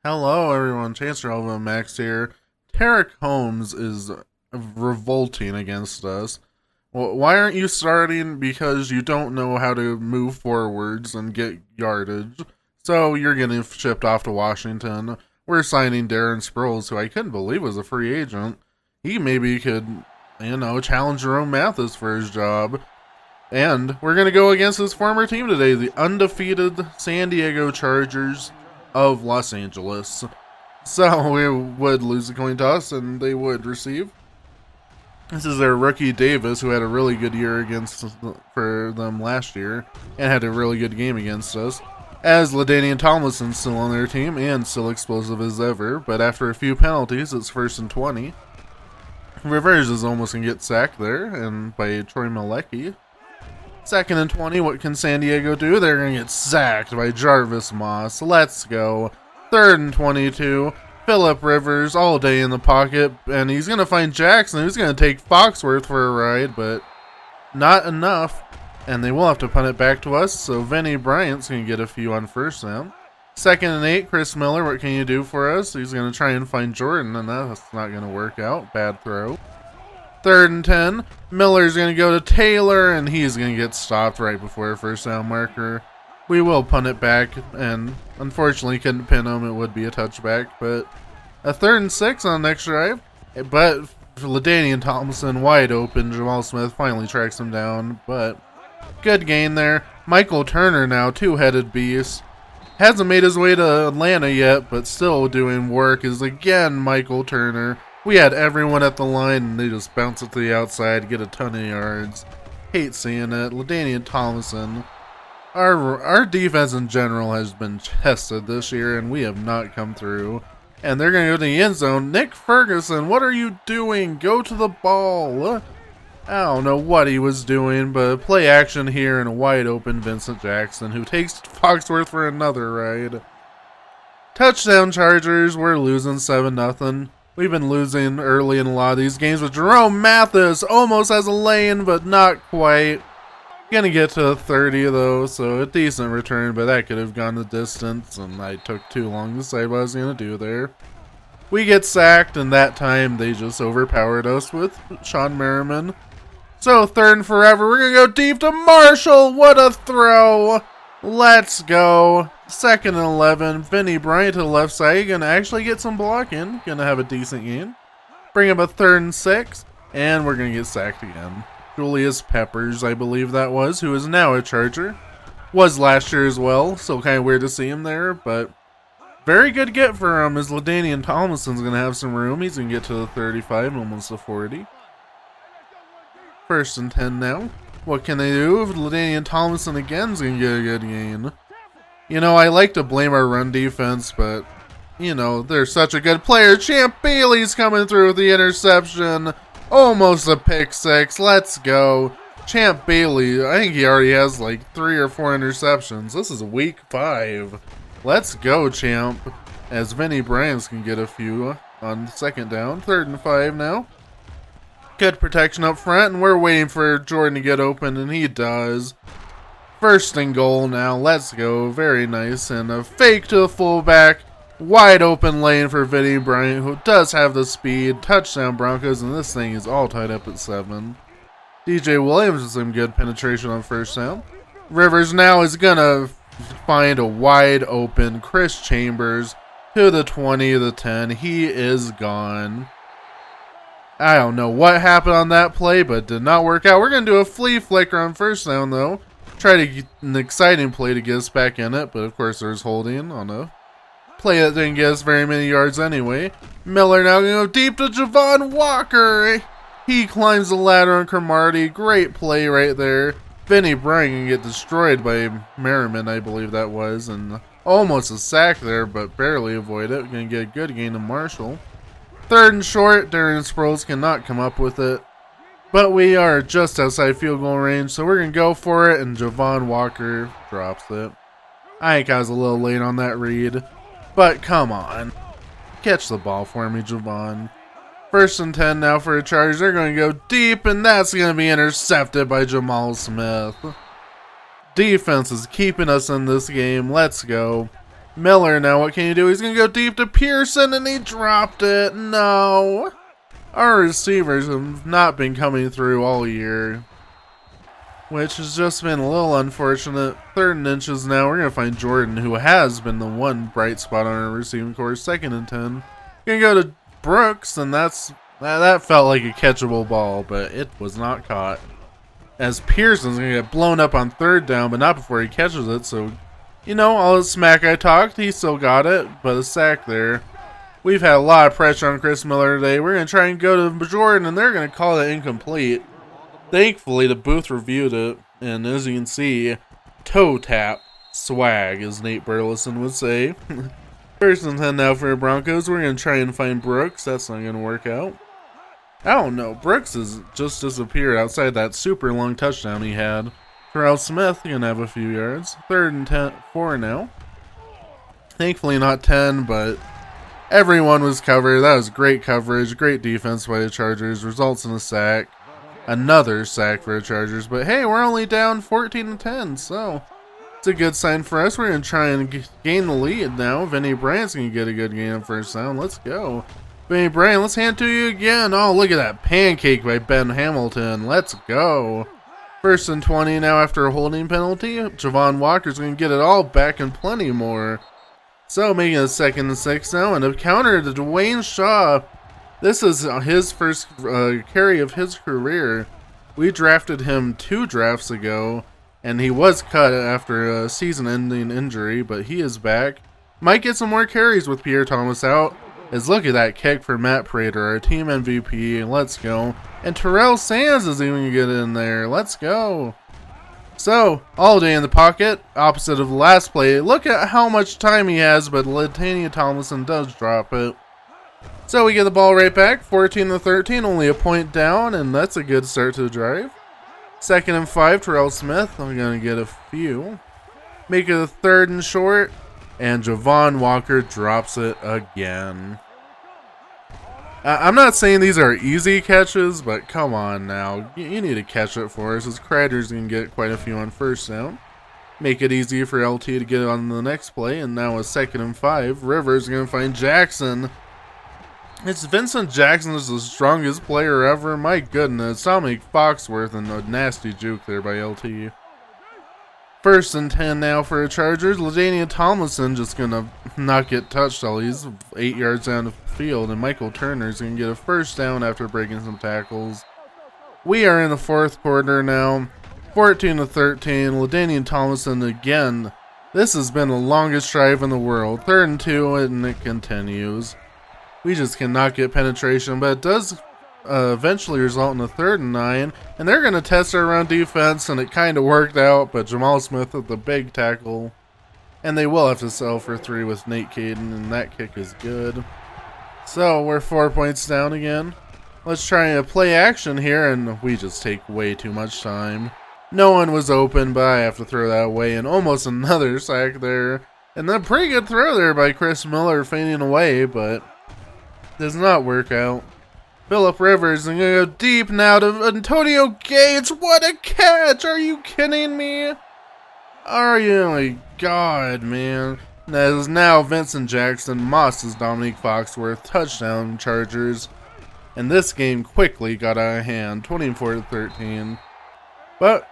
Hello, everyone. Therealhubbabubbamax here. Tarek Holmes is revolting against us. Well, why aren't you starting? Because you don't know how to move forwards and get yardage. So you're getting shipped off to Washington. We're signing Darren Sproles, who I couldn't believe was a free agent. He maybe could, challenge Jerome Mathis for his job. And we're going to go against his former team today, the undefeated San Diego Chargers of Los Angeles. So we would lose the coin toss and they would receive. This is their rookie Davis, who had a really good year for them last year and had a really good game against us. As LaDainian Tomlinson's still on their team and still explosive as ever, but after a few penalties, it's 1st and 20. Rivers is almost going to get sacked there and by Troy Malecki. 2nd and 20, what can San Diego do? They're going to get sacked by Jarvis Moss. Let's go. 3rd and 22. Phillip Rivers all day in the pocket, and he's going to find Jackson, who's going to take Foxworth for a ride, but not enough. And they will have to punt it back to us, so Vinny Bryant's going to get a few on first down. 2nd and 8, Chris Miller, what can you do for us? He's going to try and find Jordan, and that's not going to work out. Bad throw. 3rd and 10. Miller's going to go to Taylor, and he's going to get stopped right before a first down marker. We will punt it back, and unfortunately couldn't pin him. It would be a touchback, but a 3rd and 6 on the next drive. But LaDainian Thompson wide open. Jamal Smith finally tracks him down, but good gain there. Michael Turner now, two-headed beast. Hasn't made his way to Atlanta yet, but still doing work is again Michael Turner. We had everyone at the line, and they just bounce it to the outside, get a ton of yards. Hate seeing it. LaDainian Tomlinson. Our defense in general has been tested this year, and we have not come through. And they're going to go to the end zone. Nick Ferguson, what are you doing? Go to the ball. I don't know what he was doing, but play action here and a wide open Vincent Jackson, who takes Foxworth for another ride. Touchdown Chargers. We're losing 7-0. We've been losing early in a lot of these games, but Jerome Mathis almost has a lane, but not quite. Gonna get to 30 though, so a decent return, but that could have gone the distance, and I took too long to decide what I was gonna do there. We get sacked, and that time they just overpowered us with Sean Merriman. So 3rd and forever, we're gonna go deep to Marshall. What a throw! Let's go. 2nd and 11. Vinny Bryant to the left side. Gonna actually get some blocking. Gonna have a decent game. Bring up a 3rd and 6. And we're gonna get sacked again. Julius Peppers, I believe that was, who is now a Charger. Was last year as well. Still kind of weird to see him there, but very good get for him, as LaDainian Tomlinson's gonna have some room. He's gonna get to the 35, almost the 40. 1st and 10 now. What can they do? If LaDainian Tomlinson again is going to get a good gain. I like to blame our run defense, but, they're such a good player. Champ Bailey's coming through with the interception. Almost a pick 6. Let's go. Champ Bailey, I think he already has like 3 or 4 interceptions. This is week 5. Let's go, Champ. As Vinny Bryant can get a few on 2nd down. 3rd and 5 now. Good protection up front, and we're waiting for Jordan to get open, and he does. 1st and goal now. Let's go. Very nice. And a fake to the fullback. Wide open lane for Vinny Bryant, who does have the speed. Touchdown Broncos, and this thing is all tied up at 7. DJ Williams with some good penetration on 1st down. Rivers now is going to find a wide open Chris Chambers to the 20, the 10. He is gone. I don't know what happened on that play, but it did not work out. We're going to do a flea flicker on 1st down, though. Try to get an exciting play to get us back in it, but of course there's holding on a play that didn't get us very many yards anyway. Miller now going to go deep to Javon Walker. He climbs the ladder on Cromartie. Great play right there. Vinny Bryant can get destroyed by Merriman, I believe that was, and almost a sack there, but barely avoid it. Going to get a good gain to Marshall. 3rd and short. Darren Sproles cannot come up with it. But we are just outside field goal range, so we're going to go for it, and Javon Walker drops it. I think I was a little late on that read, but come on. Catch the ball for me, Javon. 1st and 10 now for a charge. They're going to go deep, and that's going to be intercepted by Jamal Smith. Defense is keeping us in this game. Let's go. Miller now, what can you do? He's going to go deep to Pearson, and he dropped it. No. Our receivers have not been coming through all year, which has just been a little unfortunate. 3rd and inches now. We're going to find Jordan, who has been the one bright spot on our receiving corps. 2nd and 10. Going to go to Brooks, and that felt like a catchable ball, but it was not caught. As Pearson's going to get blown up on 3rd down, but not before he catches it. So, you know, all the smack I talked, he still got it, but a sack there. We've had a lot of pressure on Chris Miller today. We're going to try and go to Jordan, and they're going to call it incomplete. Thankfully, the booth reviewed it, and as you can see, toe tap swag, as Nate Burleson would say. 1st and 10 now for the Broncos. We're going to try and find Brooks. That's not going to work out. I don't know. Brooks has just disappeared outside that super long touchdown he had. Terrell Smith going to have a few yards. 3rd and 4 now. Thankfully not 10, but everyone was covered. That was great coverage. Great defense by the Chargers. Results in a sack. Another sack for the Chargers. But hey, we're only down 14-10, so it's a good sign for us. We're going to try and gain the lead now. Vinny Bryant's going to get a good game of 1st down. Let's go. Vinny Bryant, let's hand to you again. Oh, look at that pancake by Ben Hamilton. Let's go. 1st and 20 now after a holding penalty. Javon Walker's going to get it all back and plenty more. So making it 2nd and 6 now. And a counter to Dwayne Shaw. This is his first carry of his career. We drafted him 2 drafts ago, and he was cut after a season-ending injury, but he is back. Might get some more carries with Pierre Thomas out. As look at that kick for Matt Prater, our team MVP. Let's go. And Terrell Sands is even going to get in there. Let's go. So, all day in the pocket, opposite of the last play. Look at how much time he has, but Latanya Tomlinson does drop it. So we get the ball right back, 14-13, only a point down, and that's a good start to the drive. 2nd and 5, Terrell Smith. I'm going to get a few. Make it a 3rd and short, and Javon Walker drops it again. I'm not saying these are easy catches, but come on now. You need to catch it for us, as Crider's going to get quite a few on 1st down. Make it easy for LT to get it on the next play, and now a 2nd and 5. Rivers going to find Jackson. It's Vincent Jackson is the strongest player ever. My goodness. Dominic Foxworth and a nasty juke there by LT. 1st and 10 now for the Chargers. LaDainian Tomlinson just going to not get touched all. He's 8 yards down the field. And Michael Turner's going to get a 1st down after breaking some tackles. We are in the 4th quarter now. 14-13. LaDainian Tomlinson again. This has been the longest drive in the world. 3rd and 2 and it continues. We just cannot get penetration, but it does eventually result in a 3rd and 9. And they're going to test our run defense, and it kind of worked out, but Jamal Smith with the big tackle. And they will have to settle for 3 with Nate Caden, and that kick is good. So we're 4 points down again. Let's try a play action here, and we just take way too much time. No one was open, but I have to throw that away, and almost another sack there. And then pretty good throw there by Chris Miller fading away, but does not work out. Phillip Rivers and gonna go deep now to Antonio Gates. What a catch! Are you kidding me? Are you? Oh my God, man. That is now Vincent Jackson. Moss is Dominique Foxworth. Touchdown Chargers. And this game quickly got out of hand. 24-13. But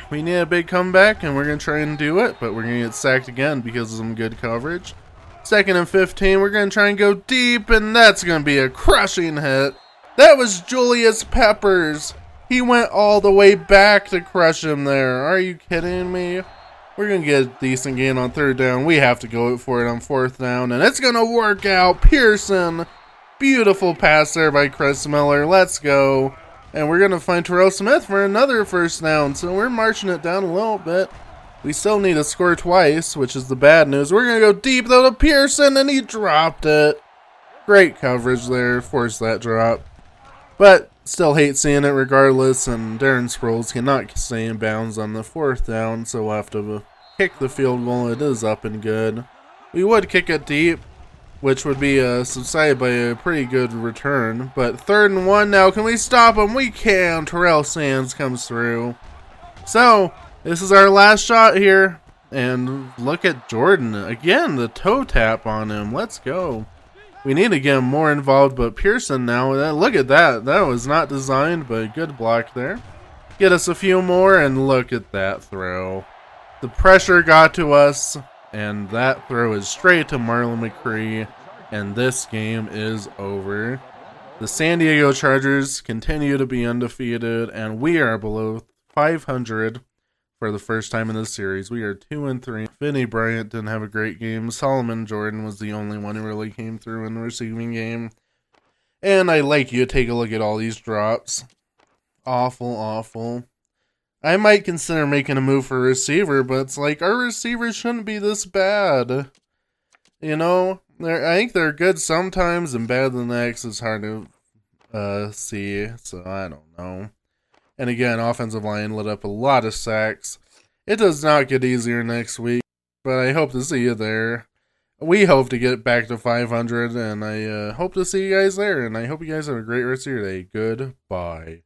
we need a big comeback, and we're going to try and do it. But we're going to get sacked again because of some good coverage. 2nd and 15, we're going to try and go deep, and that's going to be a crushing hit. That was Julius Peppers. He went all the way back to crush him there. Are you kidding me? We're going to get a decent gain on 3rd down. We have to go for it on 4th down, and it's going to work out. Pearson, beautiful pass there by Chris Miller. Let's go. And we're going to find Terrell Smith for another 1st down, so we're marching it down a little bit. We still need to score twice, which is the bad news. We're going to go deep, though, to Pearson, and he dropped it. Great coverage there. Forced that drop. But still hate seeing it regardless, and Darren Sproles cannot stay in bounds on the 4th down, so we'll have to kick the field goal. It is up and good. We would kick it deep, which would be subsided by a pretty good return. But 3rd and 1 now. Can we stop him? We can. Terrell Sands comes through. So this is our last shot here. And look at Jordan. Again, the toe tap on him. Let's go. We need to get him more involved, but Pearson now, look at that. That was not designed, but good block there. Get us a few more, and look at that throw. The pressure got to us, and that throw is straight to Marlon McCree, and this game is over. The San Diego Chargers continue to be undefeated, and we are below 500 for the first time in this series. We are 2-3. Vinny Bryant didn't have a great game. Solomon Jordan was the only one who really came through in the receiving game. And I'd like you to take a look at all these drops. Awful, awful. I might consider making a move for a receiver, but it's like, our receivers shouldn't be this bad. You know, I think they're good sometimes and bad the next. It's hard to see, so I don't know. And again, offensive line lit up a lot of sacks. It does not get easier next week, but I hope to see you there. We hope to get back to 500, and I hope to see you guys there, and I hope you guys have a great rest of your day. Goodbye.